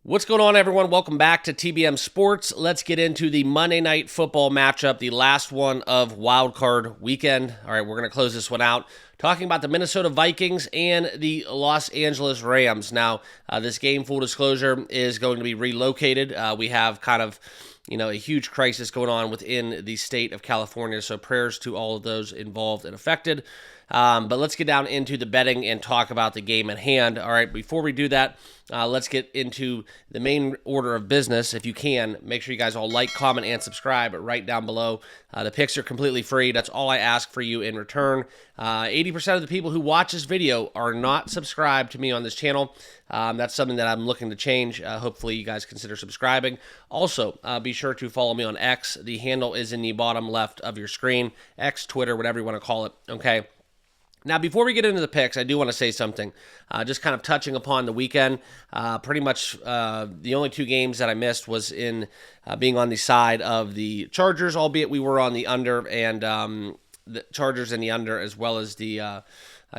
What's going on, everyone? Welcome back to TBM Sports. Let's get into the Monday Night Football matchup, the last one of Wild Card Weekend. All right, we're going to close this one out talking about the Minnesota Vikings and the Los Angeles Rams. Now, this game, full disclosure, is going to be relocated. We have kind of a huge crisis going on within the state of California, so prayers to all of those involved and affected. But let's get down into the betting and talk about the game at hand. All right, before we do that, let's get into the main order of business. If you can, make sure you guys all like, comment, and subscribe right down below. The picks are completely free. That's all I ask for you in return. 80% of the people who watch this video are not subscribed to me on this channel. That's something that I'm looking to change. Hopefully, you guys consider subscribing. Also, be sure to follow me on X. The handle is in the bottom left of your screen. X, Twitter, whatever you want to call it. Okay. Now, before we get into the picks, I do want to say something, just kind of touching upon the weekend. Pretty much the only two games that I missed was in being on the side of the Chargers, albeit we were on the under, and the Chargers and the under, as well as the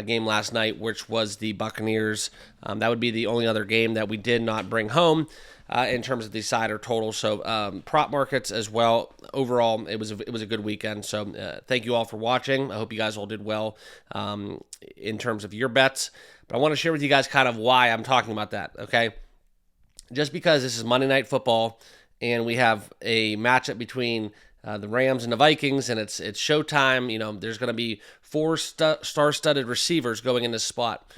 game last night, which was the Buccaneers. That would be the only other game that we did not bring home in terms of the side or total. So prop markets as well. Overall, it was a good weekend. So thank you all for watching. I hope you guys all did well in terms of your bets. But I want to share with you guys kind of why I'm talking about that, okay? Just because this is Monday Night Football and we have a matchup between the Rams and the Vikings, and it's showtime. There's going to be four star-studded receivers going in this spot.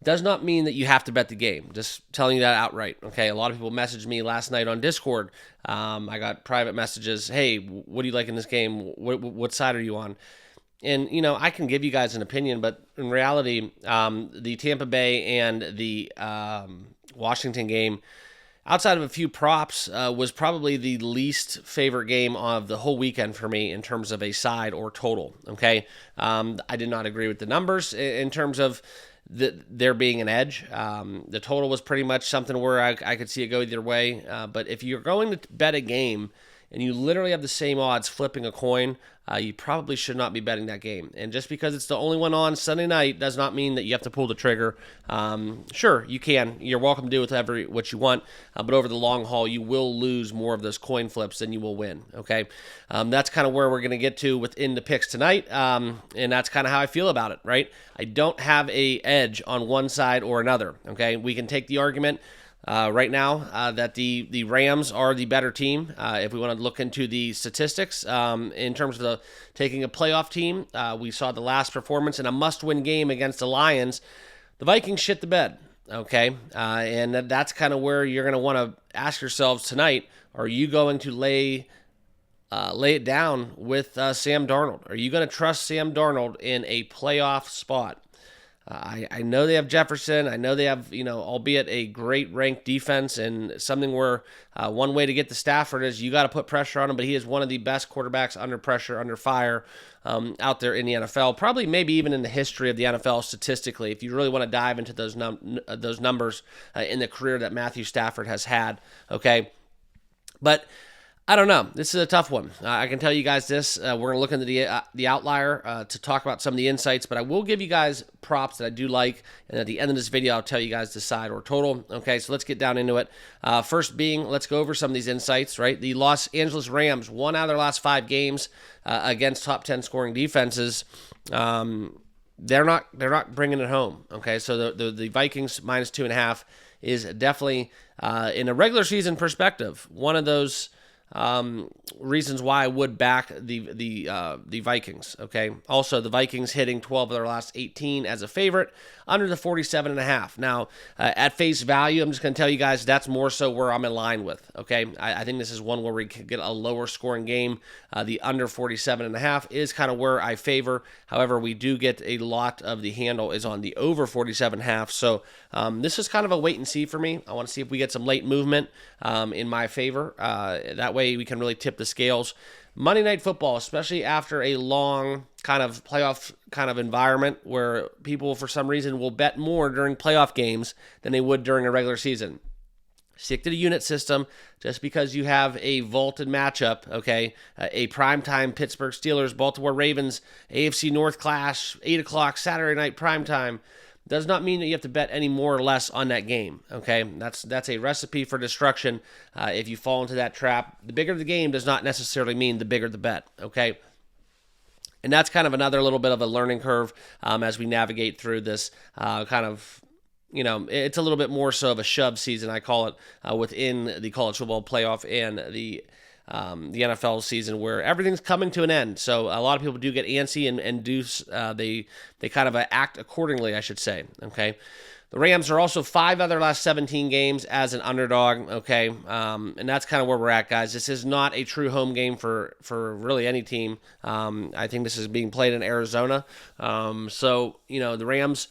Does not mean that you have to bet the game. Just telling you that outright. Okay, a lot of people messaged me last night on Discord. I got private messages. Hey, what do you like in this game? What side are you on? And I can give you guys an opinion, but in reality, the Tampa Bay and the Washington game, outside of a few props, was probably the least favorite game of the whole weekend for me in terms of a side or total. Okay, I did not agree with the numbers in terms of there being an edge. The total was pretty much something where I could see it go either way. But if you're going to bet a game and you literally have the same odds flipping a coin, you probably should not be betting that game. And just because it's the only one on Sunday night does not mean that you have to pull the trigger. Sure, you can. You're welcome to do what you want. But over the long haul, you will lose more of those coin flips than you will win. Okay, that's kind of where we're going to get to within the picks tonight. And that's kind of how I feel about it, right? I don't have a edge on one side or another. Okay, we can take the argument right now that the Rams are the better team. If we want to look into the statistics in terms of taking a playoff team, we saw the last performance in a must-win game against the Lions. The Vikings shit the bed, okay? And that's kind of where you're going to want to ask yourselves tonight, are you going to lay it down with Sam Darnold? Are you going to trust Sam Darnold in a playoff spot? I know they have Jefferson. I know they have, albeit a great ranked defense, and something where one way to get to Stafford is you got to put pressure on him, but he is one of the best quarterbacks under pressure, under fire out there in the NFL, probably maybe even in the history of the NFL statistically, if you really want to dive into those numbers in the career that Matthew Stafford has had, okay? But I don't know. This is a tough one. I can tell you guys this. We're going to look into the outlier to talk about some of the insights, but I will give you guys props that I do like, and at the end of this video, I'll tell you guys the side or total. Okay, so let's get down into it. First being, let's go over some of these insights, right? The Los Angeles Rams, won out of their last 5 games against top 10 scoring defenses. They're not bringing it home. Okay, so the Vikings minus 2.5 is definitely, in a regular season perspective, one of those reasons why I would back the Vikings. Okay. Also, the Vikings hitting 12 of their last 18 as a favorite, under the 47.5. Now, at face value, I'm just going to tell you guys that's more so where I'm in line with. Okay. I think this is one where we could get a lower scoring game. The under 47.5 is kind of where I favor. However, we do get a lot of the handle is on the over 47.5. So this is kind of a wait and see for me. I want to see if we get some late movement in my favor. That way we can really tip the scales. Monday Night Football, especially after a long kind of playoff kind of environment where people for some reason will bet more during playoff games than they would during a regular season. Stick to the unit system just because you have a vaulted matchup, okay? A primetime Pittsburgh Steelers, Baltimore Ravens, AFC North clash, 8 o'clock Saturday night primetime. does not mean that you have to bet any more or less on that game, okay? That's a recipe for destruction if you fall into that trap. The bigger the game does not necessarily mean the bigger the bet, okay? And that's kind of another little bit of a learning curve as we navigate through this kind of, it's a little bit more so of a shove season, I call it, within the college football playoff and the NFL season, where everything's coming to an end. So a lot of people do get antsy and do they kind of act accordingly, I should say. Okay, the Rams are also 5 out of their last 17 games as an underdog. Okay, and that's kind of where we're at, guys. This is not a true home game for really any team. I think this is being played in Arizona. So the Rams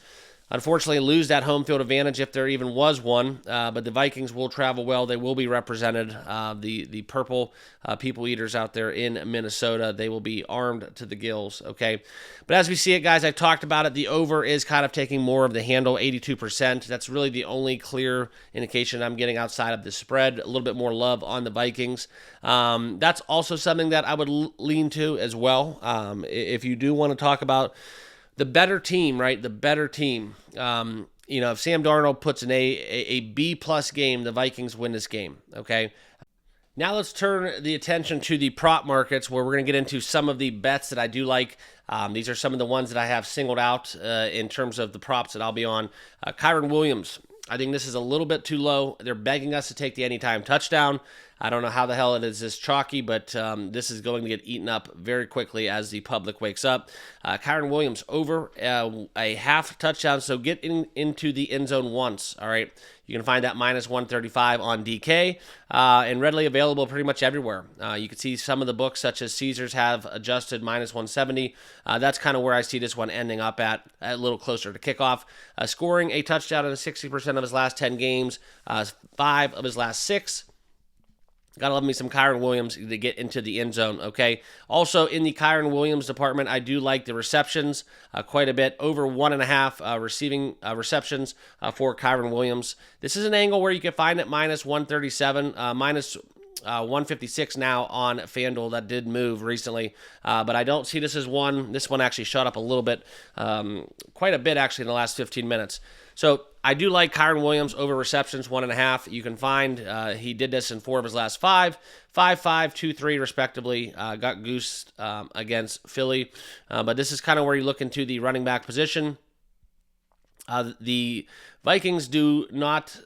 unfortunately lose that home field advantage if there even was one, but the Vikings will travel well. They will be represented. The purple people eaters out there in Minnesota, they will be armed to the gills, okay? But as we see it, guys, I talked about it. The over is kind of taking more of the handle, 82%. That's really the only clear indication I'm getting outside of the spread. A little bit more love on the Vikings. That's also something that I would lean to as well. If you do want to talk about the better team, right? The better team. If Sam Darnold puts in a B-plus game, the Vikings win this game, okay? Now let's turn the attention to the prop markets, where we're going to get into some of the bets that I do like. These are some of the ones that I have singled out in terms of the props that I'll be on. Kyren Williams, I think this is a little bit too low. They're begging us to take the anytime touchdown. I don't know how the hell it is this chalky, but this is going to get eaten up very quickly as the public wakes up. Kyren Williams over a half touchdown, so get into the end zone once, all right? You can find that minus 135 on DK and readily available pretty much everywhere. You can see some of the books, such as Caesars, have adjusted minus 170. That's kind of where I see this one ending up at a little closer to kickoff. Scoring a touchdown in 60% of his last 10 games, 5 of his last 6. Gotta love me some Kyren Williams to get into the end zone, okay? Also, in the Kyren Williams department, I do like the receptions quite a bit. Over 1.5 receiving receptions for Kyren Williams. This is an angle where you can find it minus 137, minus 156 now on FanDuel. That did move recently, but I don't see this as one. This one actually shot up a little bit, quite a bit actually in the last 15 minutes. So I do like Kyren Williams over receptions, 1.5. You can find he did this in 4 of his last 5, 5, 2-3 respectively. Got goosed against Philly, but this is kind of where you look into the running back position. The Vikings do not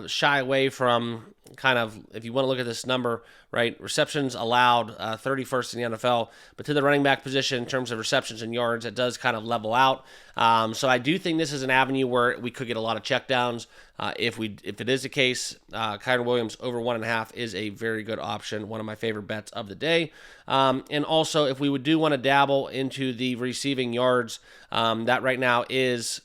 shy away from kind of, if you want to look at this number, right, receptions allowed 31st in the NFL, but to the running back position in terms of receptions and yards, it does kind of level out. So I do think this is an avenue where we could get a lot of checkdowns. If it is the case, Kyren Williams over 1.5 is a very good option, one of my favorite bets of the day. And also, if we do want to dabble into the receiving yards, that right now is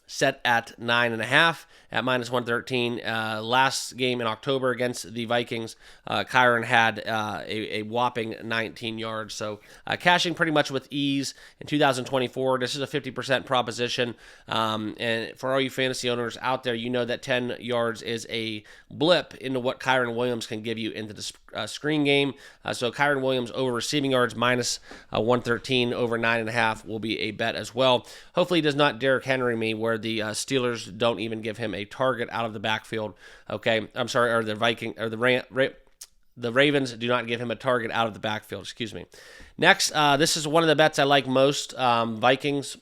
set at 9.5 at minus 113. Last game in October against the Vikings, Kyren had a whopping 19 yards. So cashing pretty much with ease in 2024. This is a 50% proposition. And for all you fantasy owners out there, you know that 10 yards is a blip into what Kyren Williams can give you into the screen game. So Kyren Williams over receiving yards minus 113 over 9.5 will be a bet as well. Hopefully he does not Derrick Henry me, where the Steelers don't even give him a target out of the backfield. Okay, I'm sorry, or the Ravens do not give him a target out of the backfield. Excuse me. Next, this is one of the bets I like most. Vikings.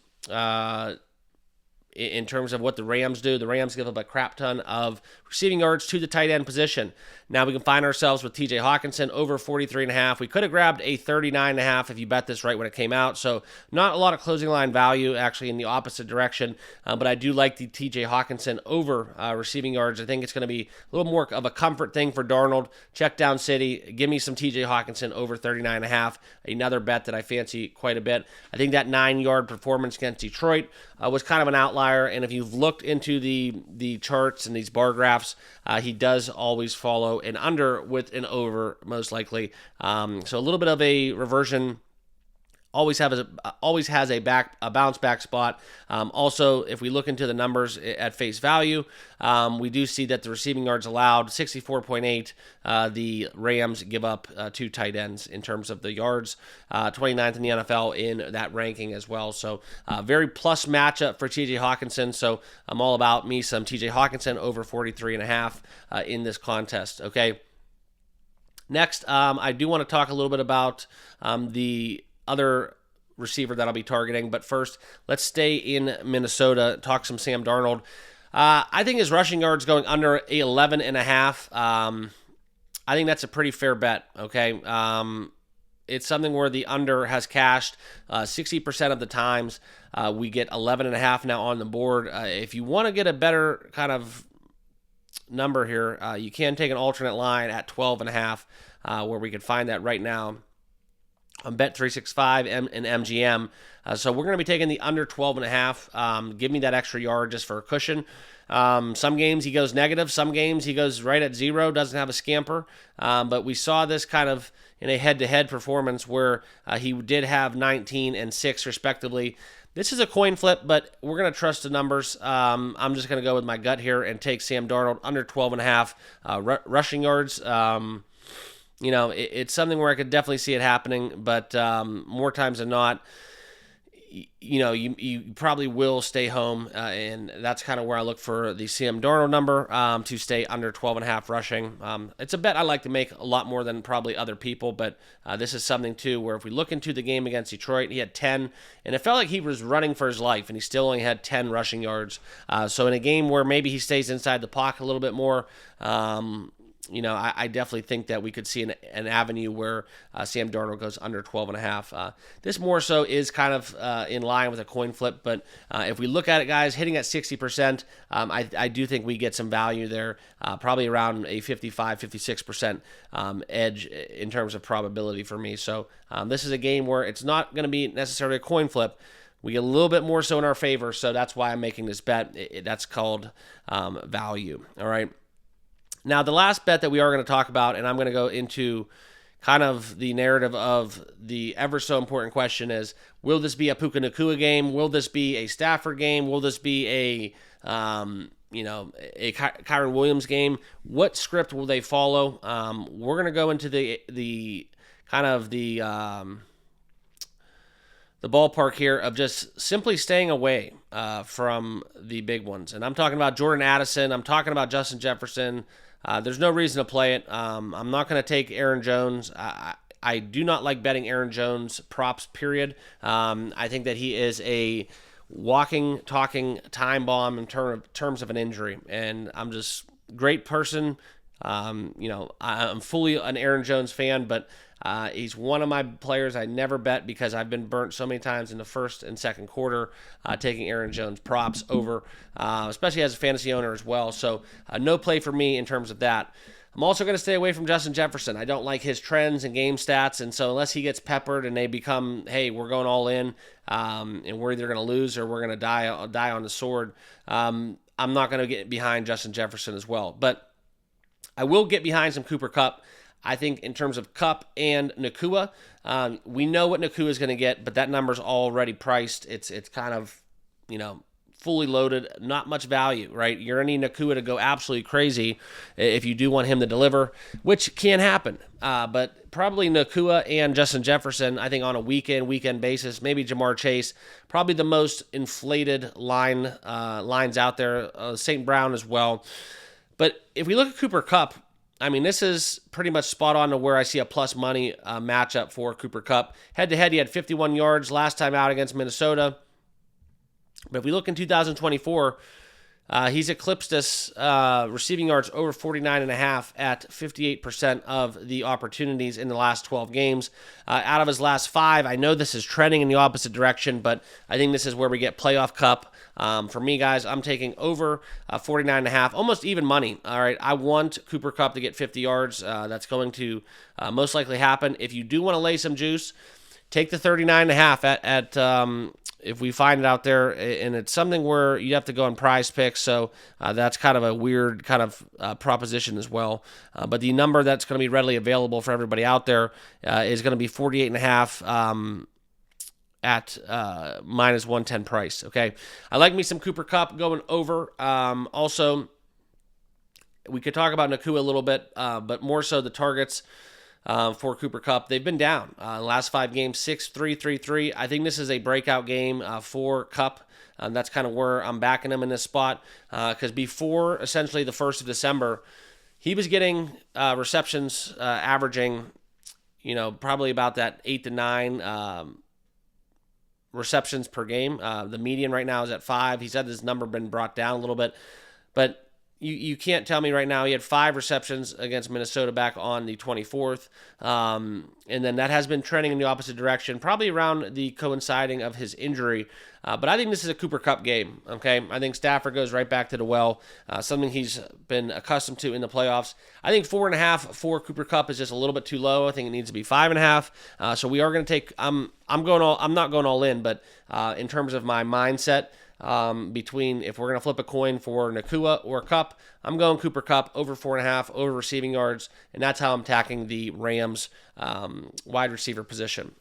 In terms of what the Rams do. The Rams give up a crap ton of receiving yards to the tight end position. Now we can find ourselves with TJ Hockenson over 43.5. We could have grabbed a 39.5 if you bet this right when it came out. So not a lot of closing line value actually in the opposite direction. But I do like the TJ Hockenson over receiving yards. I think it's going to be a little more of a comfort thing for Darnold. Check down city. Give me some TJ Hockenson over 39.5. Another bet that I fancy quite a bit. I think that 9-yard performance against Detroit was kind of an outlier. And if you've looked into the charts and these bar graphs, he does always follow an under with an over, most likely. So a little bit of a reversion always has a bounce back spot. Also, if we look into the numbers at face value, we do see that the receiving yards allowed 64.8. The Rams give up 2 tight ends in terms of the yards, 29th in the NFL in that ranking as well. So very plus matchup for TJ Hockenson. So I'm all about me some TJ Hockenson over 43.5 in this contest. Okay. Next, I do want to talk a little bit about the other receiver that I'll be targeting. But first, let's stay in Minnesota, talk some Sam Darnold. I think his rushing yards going under 11.5. I think that's a pretty fair bet, okay? It's something where the under has cashed 60% of the times. We get 11.5 now on the board. If you want to get a better kind of number here, you can take an alternate line at 12.5, where we can find that right now on Bet365 and MGM. So we're going to be taking the under 12.5. Give me that extra yard just for a cushion. Some games he goes negative. Some games he goes right at 0, doesn't have a scamper. But we saw this kind of in a head-to-head performance where he did have 19 and 6 respectively. This is a coin flip, but we're going to trust the numbers. I'm just going to go with my gut here and take Sam Darnold under 12.5 rushing yards. It's something where I could definitely see it happening, but more times than not, you probably will stay home, and that's kind of where I look for the Sam Darnold number to stay under 12.5 rushing. It's a bet I like to make a lot more than probably other people, but this is something too where if we look into the game against Detroit, he had 10, and it felt like he was running for his life, and he still only had 10 rushing yards. So in a game where maybe he stays inside the pocket a little bit more, I definitely think that we could see an avenue where Sam Darnold goes under 12.5. This more so is kind of in line with a coin flip, but if we look at it, guys, hitting at 60%, I do think we get some value there, probably around a 55-56% edge in terms of probability for me. So this is a game where it's not going to be necessarily a coin flip. We get a little bit more so in our favor, so that's why I'm making this bet. That's called value, all right? Now, the last bet that we are going to talk about, and I'm going to go into kind of the narrative of the ever so important question is, will this be a Puka Nacua game? Will this be a Stafford game? Will this be a Kyren Williams game? What script will they follow? We're going to go into the kind of the ballpark here of just simply staying away from the big ones. And I'm talking about Jordan Addison. I'm talking about Justin Jefferson. There's no reason to play it. I'm not going to take Aaron Jones. I do not like betting Aaron Jones props, period. I think that he is a walking, talking time bomb in terms of an injury. And I'm just great person. I'm fully an Aaron Jones fan, but he's one of my players I never bet because I've been burnt so many times in the first and second quarter taking Aaron Jones props over, especially as a fantasy owner as well. So no play for me in terms of that. I'm also going to stay away from Justin Jefferson. I don't like his trends and game stats, and so unless he gets peppered and they become, hey, we're going all in, and we're either going to lose or we're going to die on the sword, I'm not going to get behind Justin Jefferson as well. But I will get behind some Cooper Kupp. I think in terms of Kupp and Nacua, we know what Nacua is going to get, but that number's already priced. It's kind of, fully loaded, not much value, right? You're going to need Nacua to go absolutely crazy if you do want him to deliver, which can happen. But probably Nacua and Justin Jefferson, I think on a weekend basis, maybe Jamar Chase, probably the most inflated lines out there, St. Brown as well. But if we look at Cooper Kupp, I mean, this is pretty much spot on to where I see a plus money matchup for Cooper Kupp. Head-to-head, he had 51 yards last time out against Minnesota. But if we look in 2024, he's eclipsed us receiving yards over 49.5 at 58% of the opportunities in the last 12 games. Out of his last 5, I know this is trending in the opposite direction, but I think this is where we get playoff Kupp. For me, guys, I'm taking over 49.5, almost even money. All right, I want Cooper Kupp to get 50 yards. That's going to most likely happen. If you do want to lay some juice, take the 39.5 at if we find it out there, and it's something where you have to go on Prize Picks, so that's kind of a weird kind of proposition as well. But the number that's going to be readily available for everybody out there is going to be 48.5. at minus 110 price. Okay, I like me some Cooper Kupp going over. Also, we could talk about Nakua a little bit, but more so the targets for Cooper Kupp. They've been down the last 5 games, 6-3, 3-3. I think this is a breakout game for Kupp. That's kind of where I'm backing him in this spot, because before essentially the 1st of December, he was getting receptions averaging, probably about that 8 to 9 receptions per game. The median right now is at 5. He said this number been brought down a little bit, but you can't tell me right now. He had 5 receptions against Minnesota back on the 24th, and then that has been trending in the opposite direction, probably around the coinciding of his injury. But I think this is a Cooper Kupp game, okay? I think Stafford goes right back to the well, something he's been accustomed to in the playoffs. I think 4.5 for Cooper Kupp is just a little bit too low. I think it needs to be 5.5. So we are going to take. I'm not going all in, but in terms of my mindset, between if we're going to flip a coin for Nakua or Kupp, I'm going Cooper Kupp over 4.5, over receiving yards, and that's how I'm attacking the Rams wide receiver position.